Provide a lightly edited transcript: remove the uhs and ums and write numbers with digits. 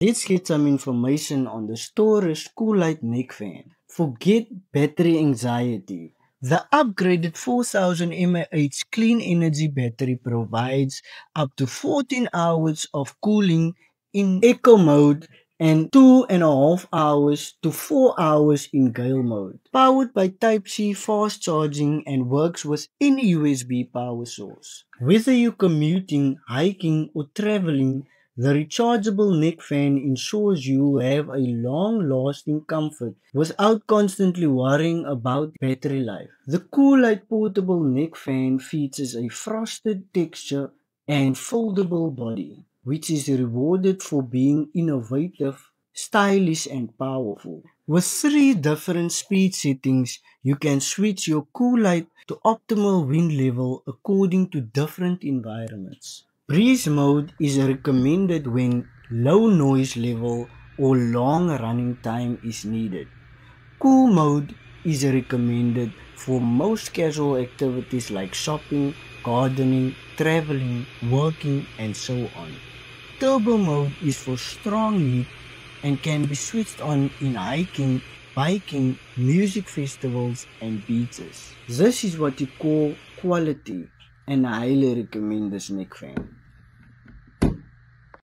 Let's get some information on the Storage Coolite neck fan. Forget battery anxiety. The upgraded 4000 mAh clean energy battery provides up to 14 hours of cooling in eco mode and 2.5 hours to 4 hours in gale mode. Powered by Type-C fast charging and works with any USB power source. Whether you're commuting, hiking or traveling, the rechargeable neck fan ensures you have a long-lasting comfort without constantly worrying about battery life. The Coolite portable neck fan features a frosted texture and foldable body, which is rewarded for being innovative, stylish and powerful. With 3 different speed settings, you can switch your Coolite to optimal wind level according to different environments. Breeze mode is recommended when low noise level or long running time is needed. Cool mode is recommended for most casual activities like shopping, gardening, traveling, working, and so on. Turbo mode is for strong heat and can be switched on in hiking, biking, music festivals, and beaches. This is what you call quality, and I highly recommend this neck fan.